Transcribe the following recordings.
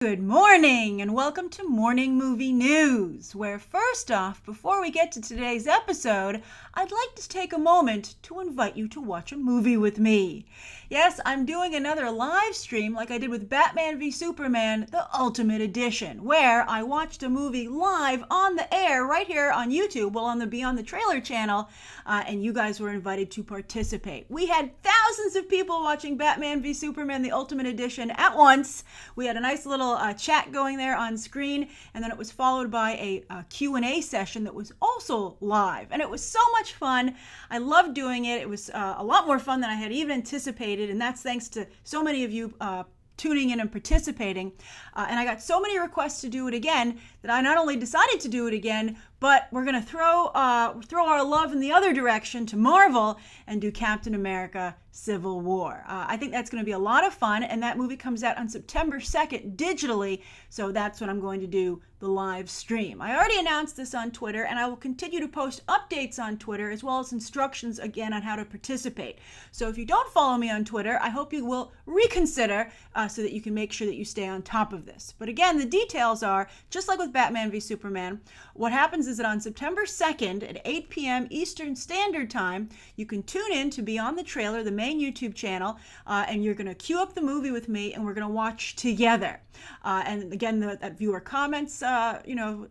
Good morning and welcome to Morning Movie News, where first off, before we get to today's episode, I'd like to take a moment to invite you to watch a movie with me. Yes, I'm doing another live stream like I did with Batman v Superman, the Ultimate Edition, where I watched a movie live on the air right here on YouTube, on the Beyond the Trailer channel, and you guys were invited to participate. We had thousands of people watching Batman v Superman, the Ultimate Edition at once. We had a nice little chat going there on screen, and then it was followed by a Q&A session that was also live, and it was so much fun. I loved doing it. It was a lot more fun than I had even anticipated, and that's thanks to so many of you tuning in and participating. And I got so many requests to do it again that I not only decided to do it again, but we're going to throw our love in the other direction to Marvel and do Captain America Civil War. I think that's going to be a lot of fun, and that movie comes out on September 2nd digitally, so that's when I'm going to do the live stream. I already announced this on Twitter, and I will continue to post updates on Twitter as well as instructions again on how to participate. So if you don't follow me on Twitter, I hope you will reconsider so that you can make sure that you stay on top of this. But again, the details are, just like with Batman v Superman, what happens is that on September 2nd at 8 p.m. Eastern Standard Time, you can tune in to Beyond the Trailer, the main YouTube channel, and you're going to queue up the movie with me, and we're going to watch together. And again, that viewer comments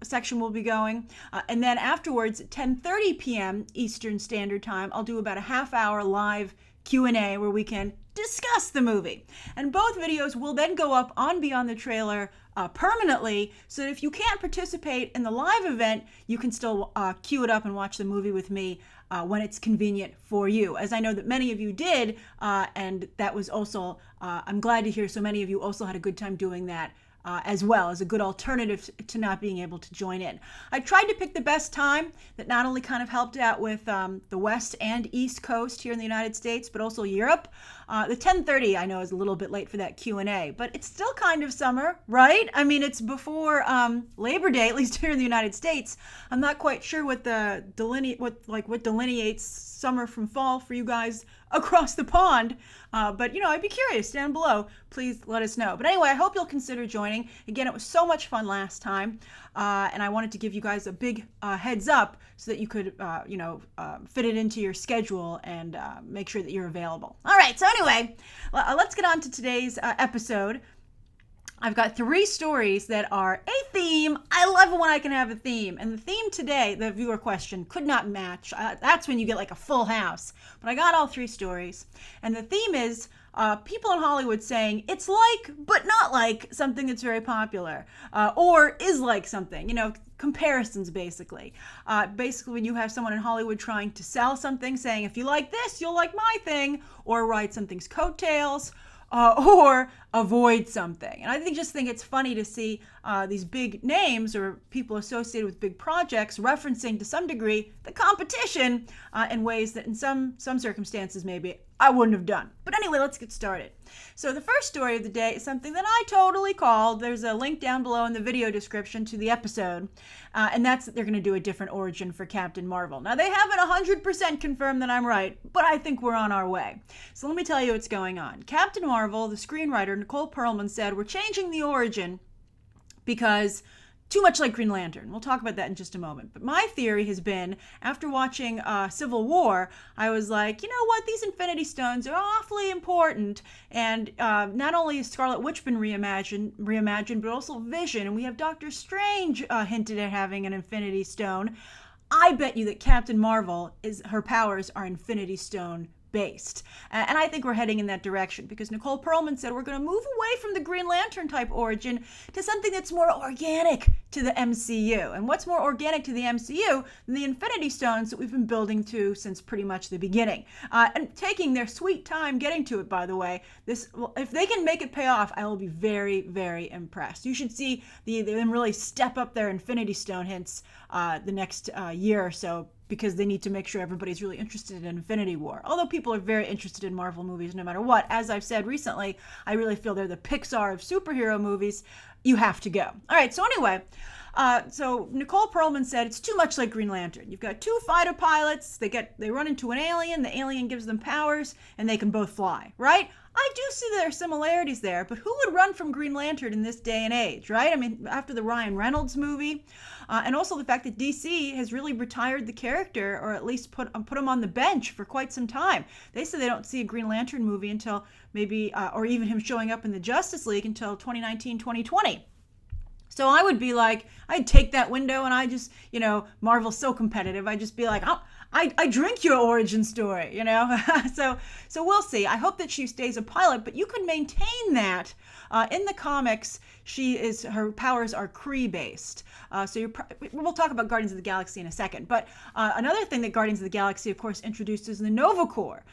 section will be going. And then afterwards, at 10:30 p.m. Eastern Standard Time, I'll do about a half-hour live Q&A where we can discuss the movie. And both videos will then go up on Beyond the Trailer permanently, so that if you can't participate in the live event, you can still queue it up and watch the movie with me when it's convenient for you. As I know that many of you did, and that was also, I'm glad to hear so many of you also had a good time doing that as well, as a good alternative to not being able to join in. I tried to pick the best time that not only kind of helped out with the West and East Coast here in the United States, but also Europe. The 10:30 I know is a little bit late for that Q&A, but it's still kind of summer, right? I mean, it's before Labor Day, at least here in the United States. I'm not quite sure what delineates summer from fall for you guys across the pond, but I'd be curious down below. Please let us know. But anyway, I hope you'll consider joining. Again, it was so much fun last time, and I wanted to give you guys a big heads up so that you could fit it into your schedule and make sure that you're available. All right, so anyway, let's get on to today's episode. I've got 3 stories that are a theme. I love it when I can have a theme. And the theme today, the viewer question, could not match. That's when you get like a full house. But I got all 3 stories. And the theme is people in Hollywood saying it's like, but not like something that's very popular. Or is like something, comparisons basically. Basically when you have someone in Hollywood trying to sell something, saying if you like this, you'll like my thing, or ride something's coattails, or avoid something. And I just think it's funny to see these big names or people associated with big projects referencing to some degree the competition in ways that in some circumstances maybe I wouldn't have done. But anyway, let's get started. So the first story of the day is something that I totally called. There's a link down below in the video description to the episode, and that's that they're going to do a different origin for Captain Marvel. Now, they haven't 100% confirmed that I'm right, but I think we're on our way. So let me tell you what's going on. Captain Marvel, the screenwriter, Nicole Perlman, said, we're changing the origin because too much like Green Lantern. We'll talk about that in just a moment. But my theory has been, after watching Civil War, I was like, you know what? These Infinity Stones are awfully important. And not only is Scarlet Witch been reimagined, but also Vision. And we have Doctor Strange hinted at having an Infinity Stone. I bet you that Captain Marvel, her powers are Infinity Stone based. And I think we're heading in that direction because Nicole Perlman said we're going to move away from the Green Lantern type origin to something that's more organic to the MCU. And what's more organic to the MCU than the Infinity Stones that we've been building to since pretty much the beginning. And taking their sweet time getting to it, by the way. If they can make it pay off, I will be very, very impressed. You should see them really step up their Infinity Stone hints the next year or so, because they need to make sure everybody's really interested in Infinity War. Although people are very interested in Marvel movies no matter what. As I've said recently, I really feel they're the Pixar of superhero movies. You have to go. All right, so anyway, so Nicole Perlman said it's too much like Green Lantern. You've got 2 fighter pilots, they run into an alien, the alien gives them powers, and they can both fly, right? I do see there are similarities there, but who would run from Green Lantern in this day and age, right? I mean, after the Ryan Reynolds movie, and also the fact that DC has really retired the character, or at least put him on the bench for quite some time. They say they don't see a Green Lantern movie until maybe, or even him showing up in the Justice League until 2019, 2020. So I would be like, I'd take that window and I just, Marvel's so competitive. I'd just be like, oh, I drink your origin story, so we'll see. I hope that she stays a pilot, but you could maintain that. In the comics, her powers are Kree based. So we'll talk about Guardians of the Galaxy in a second. But another thing that Guardians of the Galaxy, of course, introduced is the Nova Corps,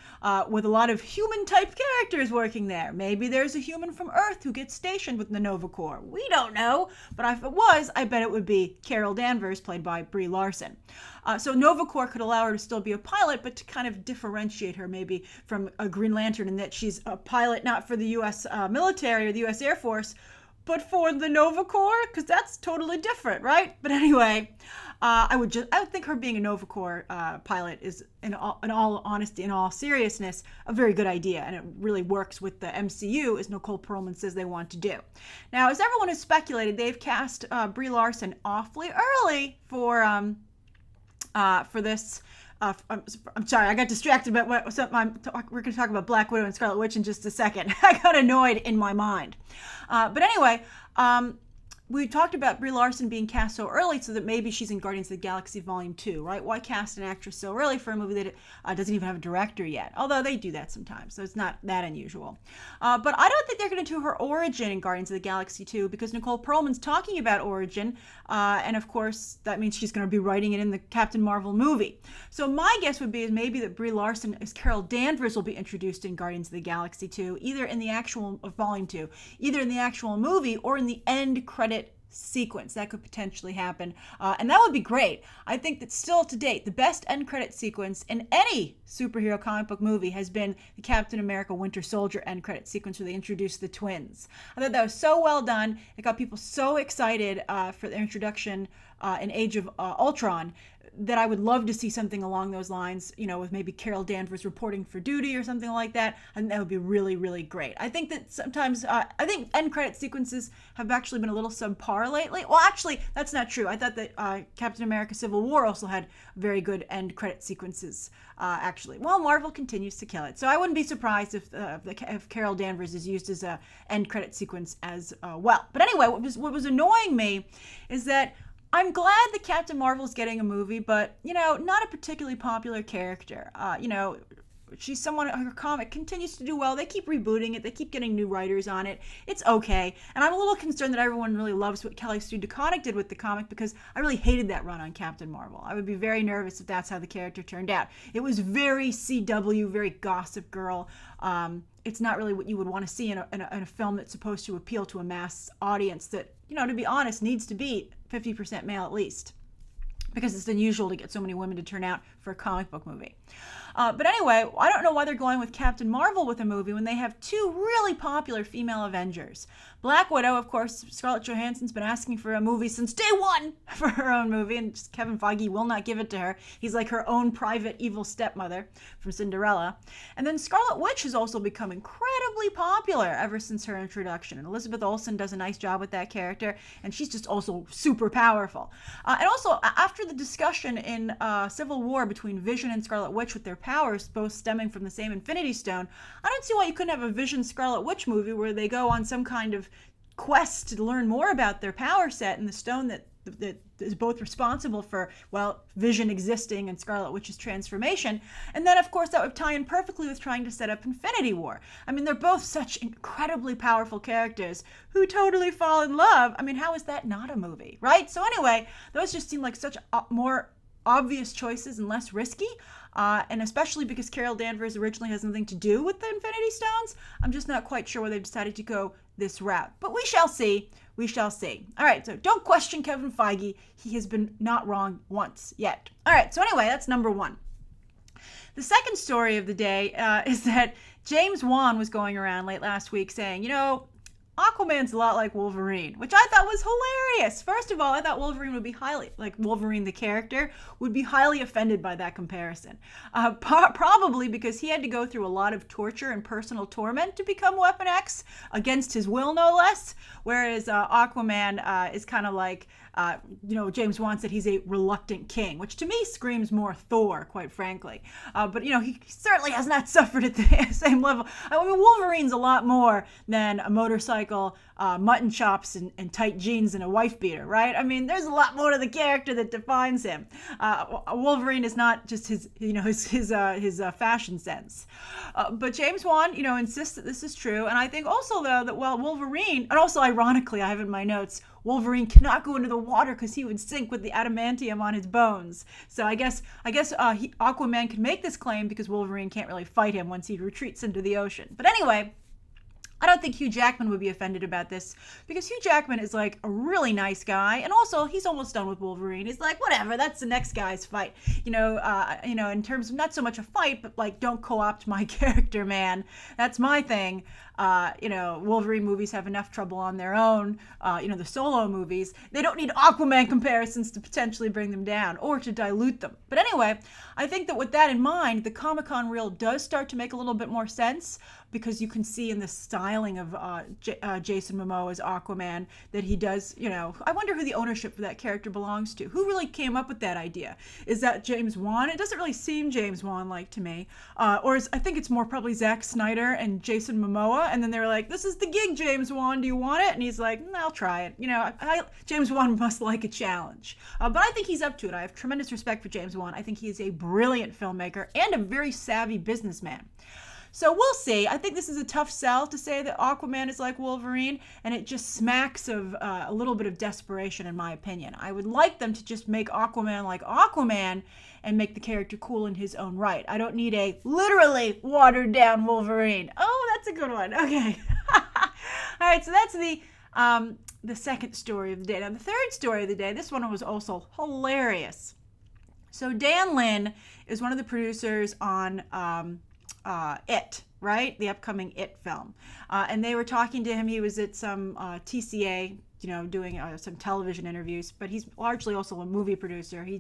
with a lot of human type characters working there. Maybe there's a human from Earth who gets stationed with the Nova Corps. We don't know, but if it was, I bet it would be Carol Danvers, played by Brie Larson. So Nova Corps could allow her to still be a pilot, but to kind of differentiate her maybe from a Green Lantern in that she's a pilot not for the U.S. military or the U.S. Air Force, but for the Nova Corps, because that's totally different, right? But anyway, I would think her being a Nova Corps pilot is, in all honesty, in all seriousness, a very good idea, and it really works with the MCU, as Nicole Perlman says they want to do. Now, as everyone has speculated, they've cast Brie Larson awfully early for this. I'm sorry, I got distracted about we're going to talk about Black Widow and Scarlet Witch in just a second. I got annoyed in my mind. But anyway, we talked about Brie Larson being cast so early so that maybe she's in Guardians of the Galaxy Volume 2, right? Why cast an actress so early for a movie that doesn't even have a director yet? Although they do that sometimes, so it's not that unusual. But I don't think they're going to do her origin in Guardians of the Galaxy 2 because Nicole Perlman's talking about origin, and of course that means she's going to be writing it in the Captain Marvel movie. So my guess would be is maybe that Brie Larson as Carol Danvers will be introduced in Guardians of the Galaxy 2, either in the actual Volume 2, either in the actual movie or in the end credit sequence. That could potentially happen, and that would be great. I think that still to date, the best end credit sequence in any superhero comic book movie has been the Captain America Winter Soldier end credit sequence where they introduced the twins. I thought that was so well done. It got people so excited for the introduction in Age of Ultron that I would love to see something along those lines, with maybe Carol Danvers reporting for duty or something like that. I think that would be really, really great. I think that sometimes, I think end credit sequences have actually been a little subpar lately. Well, actually, that's not true. I thought that Captain America Civil War also had very good end credit sequences, actually. Well, Marvel continues to kill it. So I wouldn't be surprised if Carol Danvers is used as a end credit sequence as well. But anyway, what was annoying me is that I'm glad that Captain Marvel's getting a movie, but, not a particularly popular character. She's someone, her comic continues to do well. They keep rebooting it. They keep getting new writers on it. It's okay. And I'm a little concerned that everyone really loves what Kelly Sue DeConnick did with the comic because I really hated that run on Captain Marvel. I would be very nervous if that's how the character turned out. It was very CW, very Gossip Girl. It's not really what you would want to see in a film that's supposed to appeal to a mass audience that, to be honest, needs to be 50% male at least, because it's unusual to get so many women to turn out for a comic book movie. But anyway, I don't know why they're going with Captain Marvel with a movie when they have two really popular female Avengers. Black Widow, of course, Scarlett Johansson's been asking for a movie since day one for her own movie, and Kevin Feige will not give it to her. He's like her own private evil stepmother from Cinderella. And then Scarlet Witch has also become incredibly popular ever since her introduction. And Elizabeth Olsen does a nice job with that character, and she's just also super powerful. And also, after the discussion in Civil War between Vision and Scarlet Witch with their powers both stemming from the same Infinity Stone, I don't see why you couldn't have a Vision Scarlet Witch movie where they go on some kind of quest to learn more about their power set and the stone that is both responsible for, Vision existing and Scarlet Witch's transformation. And then, of course, that would tie in perfectly with trying to set up Infinity War. I mean, they're both such incredibly powerful characters who totally fall in love. I mean, how is that not a movie, right? So anyway, those just seem like such more obvious choices and less risky. And especially because Carol Danvers originally has nothing to do with the Infinity Stones, I'm just not quite sure why they've decided to go this route. But we shall see. We shall see. All right, so don't question Kevin Feige. He has been not wrong once yet. All right, so anyway, that's number one. The second story of the day is that James Wan was going around late last week saying, Aquaman's a lot like Wolverine, which I thought was hilarious. First of all, I thought Wolverine the character, would be highly offended by that comparison. Probably because he had to go through a lot of torture and personal torment to become Weapon X, against his will, no less. Whereas Aquaman is kind of like, James Wan said he's a reluctant king, which to me screams more Thor, quite frankly. But he certainly has not suffered at the same level. I mean, Wolverine's a lot more than a motorcycle, mutton chops, and tight jeans and a wife beater, right? I mean, there's a lot more to the character that defines him. Wolverine is not just his fashion sense. But James Wan, insists that this is true, and I think also though that while Wolverine, and also ironically, I have in my notes, Wolverine cannot go into the water because he would sink with the adamantium on his bones. So I guess Aquaman can make this claim because Wolverine can't really fight him once he retreats into the ocean. But anyway, I don't think Hugh Jackman would be offended about this because Hugh Jackman is like a really nice guy, and also he's almost done with Wolverine. He's like, whatever, that's the next guy's fight. In terms of not so much a fight, but like, don't co-opt my character, man. That's my thing. Wolverine movies have enough trouble on their own. The solo movies, they don't need Aquaman comparisons to potentially bring them down or to dilute them. But anyway, I think that with that in mind, the Comic-Con reel does start to make a little bit more sense because you can see in the styling of Jason Momoa as Aquaman that he does, I wonder who the ownership for that character belongs to. Who really came up with that idea? Is that James Wan? It doesn't really seem James Wan-like to me. I think it's more probably Zack Snyder and Jason Momoa. And then they were like, this is the gig, James Wan, do you want it? And he's like, I'll try it. James Wan must like a challenge. But I think he's up to it. I have tremendous respect for James Wan. I think he is a brilliant filmmaker and a very savvy businessman. So we'll see. I think this is a tough sell to say that Aquaman is like Wolverine, and it just smacks of a little bit of desperation, in my opinion. I would like them to just make Aquaman like Aquaman and make the character cool in his own right. I don't need a literally watered down Wolverine. Oh, that's a good one. Okay. All right, so that's the second story of the day. Now, the third story of the day, this one was also hilarious. So Dan Lin is one of the producers on It, right? The upcoming It film. And they were talking to him. He was at some TCA, doing some television interviews, but he's largely also a movie producer. He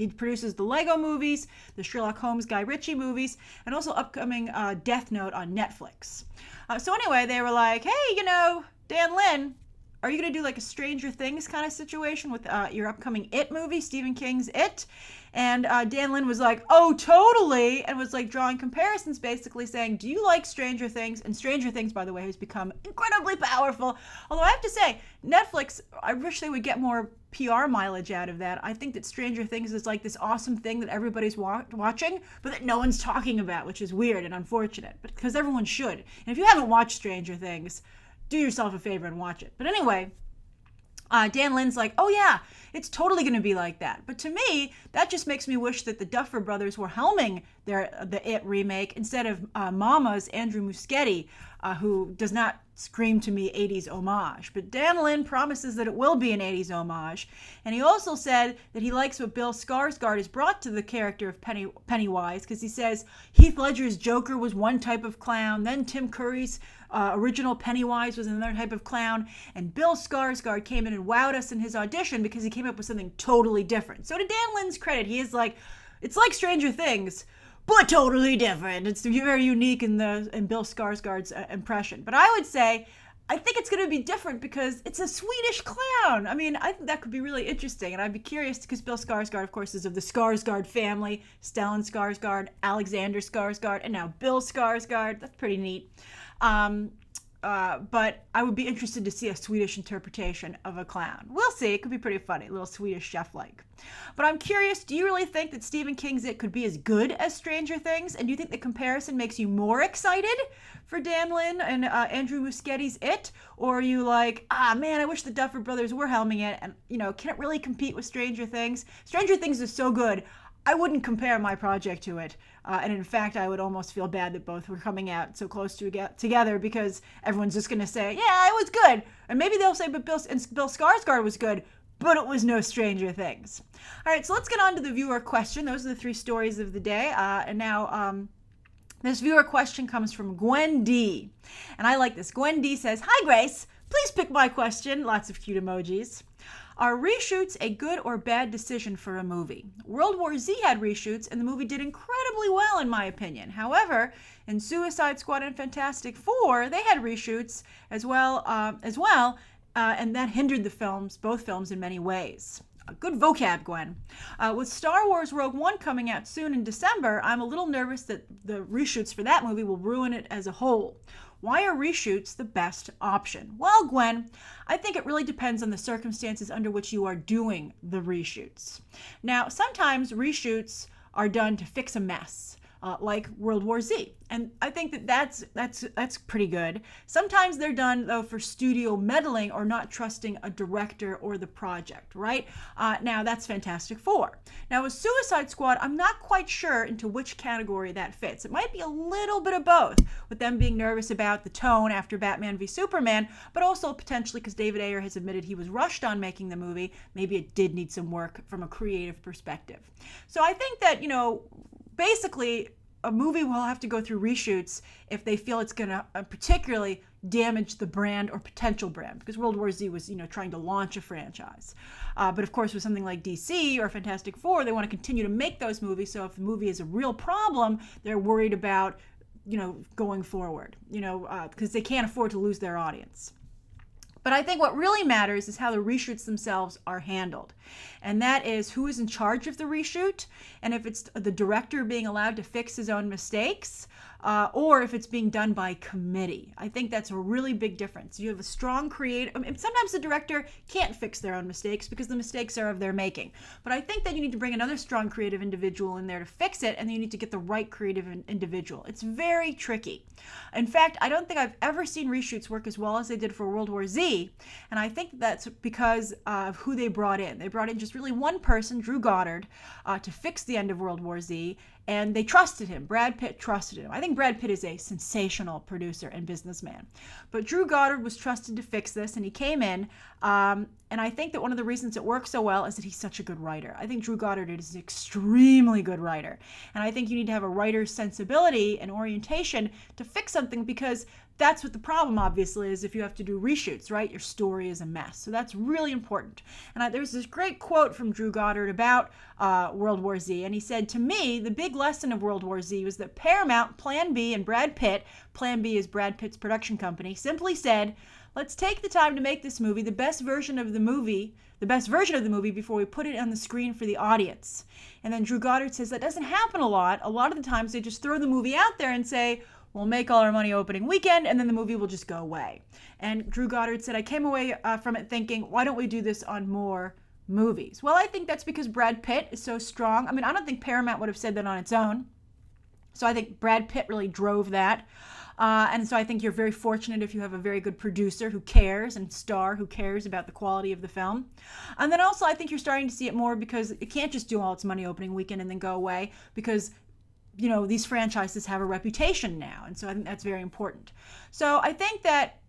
produces the Lego movies, the Sherlock Holmes Guy Ritchie movies, and also upcoming Death Note on Netflix. So anyway, they were like, hey, Dan Lin, are you going to do like a Stranger Things kind of situation with your upcoming It movie, Stephen King's It? And Dan Lin was like, oh, totally, and was like drawing comparisons, basically saying, do you like Stranger Things? And Stranger Things, by the way, has become incredibly powerful. Although I have to say, Netflix, I wish they would get more PR mileage out of that. I think that Stranger Things is like this awesome thing that everybody's watching, but that no one's talking about, which is weird and unfortunate, but because everyone should. And if you haven't watched Stranger Things, do yourself a favor and watch it. But anyway, Dan Lin's like, oh yeah, it's totally going to be like that. But to me, that just makes me wish that the Duffer Brothers were helming the It remake instead of Mama's Andrew Muschietti, who does not scream to me 80s homage. But Dan Lin promises that it will be an 80s homage. And he also said that he likes what Bill Skarsgård has brought to the character of Pennywise, because he says Heath Ledger's Joker was one type of clown, then Tim Curry's original Pennywise was another type of clown, and Bill Skarsgård came in and wowed us in his audition because he came up with something totally different. So to Dan Lin's credit, he is like, it's like Stranger Things, but totally different. It's very unique in Bill Skarsgård's impression. But I would say, I think it's going to be different because it's a Swedish clown. I mean, I think that could be really interesting, and I'd be curious because Bill Skarsgård, of course, is of the Skarsgård family, Stellan Skarsgård, Alexander Skarsgård, and now Bill Skarsgård. That's pretty neat. But I would be interested to see a Swedish interpretation of a clown. We'll see. It could be pretty funny, a little Swedish chef-like. But I'm curious, do you really think that Stephen King's It could be as good as Stranger Things? And do you think the comparison makes you more excited for Dan Lin and Andrew Muschietti's It? Or are you like, man, I wish the Duffer Brothers were helming it, and, can it really compete with Stranger Things? Stranger Things is so good, I wouldn't compare my project to it. And in fact, I would almost feel bad that both were coming out so close together because everyone's just going to say, yeah, it was good. And maybe they'll say, but Bill Skarsgård was good, but it was no Stranger Things. All right, so let's get on to the viewer question. Those are the three stories of the day. And now this viewer question comes from Gwen D. And I like this. Gwen D says, hi, Grace. Please pick my question. Lots of cute emojis. Are reshoots a good or bad decision for a movie? World War Z had reshoots, and the movie did incredibly well, in my opinion. However, in Suicide Squad and Fantastic Four, they had reshoots as well, and that hindered both films, in many ways. Good vocab, Gwen. With Star Wars Rogue One coming out soon in December, I'm a little nervous that the reshoots for that movie will ruin it as a whole. Why are reshoots the best option? Well, Gwen, I think it really depends on the circumstances under which you are doing the reshoots. Now, sometimes reshoots are done to fix a mess, like World War Z. And I think that's pretty good. Sometimes they're done, though, for studio meddling or not trusting a director or the project, right? Now, that's Fantastic Four. Now, with Suicide Squad, I'm not quite sure into which category that fits. It might be a little bit of both, with them being nervous about the tone after Batman v Superman, but also potentially because David Ayer has admitted he was rushed on making the movie. Maybe it did need some work from a creative perspective. So I think that, basically, a movie will have to go through reshoots if they feel it's going to particularly damage the brand or potential brand, because World War Z was, trying to launch a franchise. But of course, with something like DC or Fantastic Four, they want to continue to make those movies. So if the movie is a real problem, they're worried about, going forward, because they can't afford to lose their audience. But I think what really matters is how the reshoots themselves are handled. And that is who is in charge of the reshoot, and if it's the director being allowed to fix his own mistakes, or if it's being done by committee. I think that's a really big difference. You have a strong creative, sometimes the director can't fix their own mistakes because the mistakes are of their making. But I think that you need to bring another strong creative individual in there to fix it, and then you need to get the right creative individual. It's very tricky. In fact, I don't think I've ever seen reshoots work as well as they did for World War Z, and I think that's because of who they brought in. They brought in just really one person, Drew Goddard, to fix the end of World War Z, and they trusted him. Brad Pitt trusted him. I think Brad Pitt is a sensational producer and businessman. But Drew Goddard was trusted to fix this, and he came in. And I think that one of the reasons it works so well is that he's such a good writer. I think Drew Goddard is an extremely good writer. And I think you need to have a writer's sensibility and orientation to fix something, because that's what the problem, obviously, is if you have to do reshoots, right? Your story is a mess. So that's really important. And there's this great quote from Drew Goddard about World War Z. And he said, "To me, the big lesson of World War Z was that Paramount, Plan B, and Brad Pitt, Plan B is Brad Pitt's production company, simply said, let's take the time to make this movie the best version of the movie before we put it on the screen for the audience." And then Drew Goddard says that doesn't happen a lot. A lot of the times they just throw the movie out there and say, we'll make all our money opening weekend, and then the movie will just go away. And Drew Goddard said, I came away from it thinking, why don't we do this on more movies? Well, I think that's because Brad Pitt is so strong. I don't think Paramount would have said that on its own. So I think Brad Pitt really drove that. And so I think you're very fortunate if you have a very good producer who cares, and star who cares about the quality of the film. And then also I think you're starting to see it more because it can't just do all its money opening weekend and then go away, because these franchises have a reputation now. And so I think that's very important. So I think that,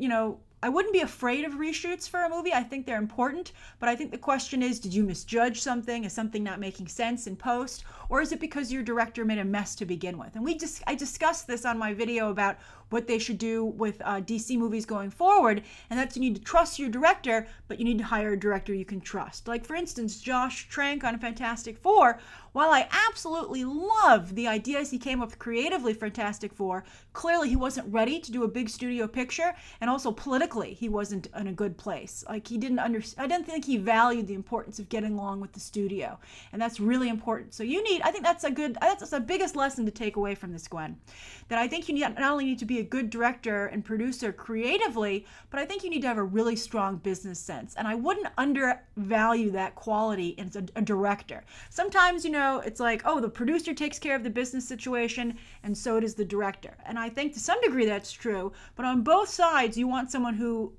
I wouldn't be afraid of reshoots for a movie. I think they're important, but I think the question is, did you misjudge something? Is something not making sense in post? Or is it because your director made a mess to begin with? And I discussed this on my video about what they should do with DC movies going forward, and that's you need to trust your director, but you need to hire a director you can trust. Like, for instance, Josh Trank on Fantastic Four, while I absolutely love the ideas he came up with creatively for Fantastic Four, clearly he wasn't ready to do a big studio picture, and also politically he wasn't in a good place. Like, I didn't think he valued the importance of getting along with the studio, and that's really important. So I think that's the biggest lesson to take away from this, Gwen, that I think you not only need to be a good director and producer creatively, but I think you need to have a really strong business sense. And I wouldn't undervalue that quality in a director. Sometimes, it's like, oh, the producer takes care of the business situation, and so does the director. And I think to some degree that's true, but on both sides, you want someone who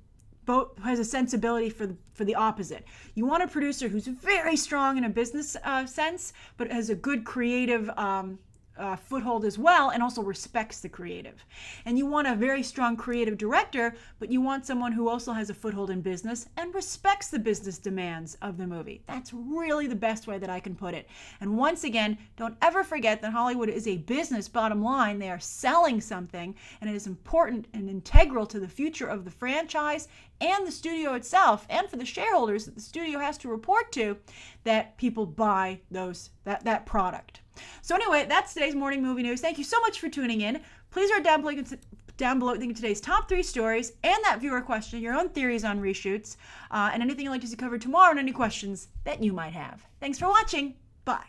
has a sensibility for the opposite. You want a producer who's very strong in a business sense, but has a good creative foothold as well, and also respects the creative. And you want a very strong creative director, but you want someone who also has a foothold in business and respects the business demands of the movie. That's really the best way that I can put it. And once again, don't ever forget that Hollywood is a business, bottom line. They are selling something, and it is important and integral to the future of the franchise and the studio itself, and for the shareholders that the studio has to report to, that people buy that product. So anyway, that's today's morning movie news. Thank you so much for tuning in. Please write down below think of today's top 3 stories and that viewer question, your own theories on reshoots, and anything you'd like to see covered tomorrow, and any questions that you might have. Thanks for watching. Bye.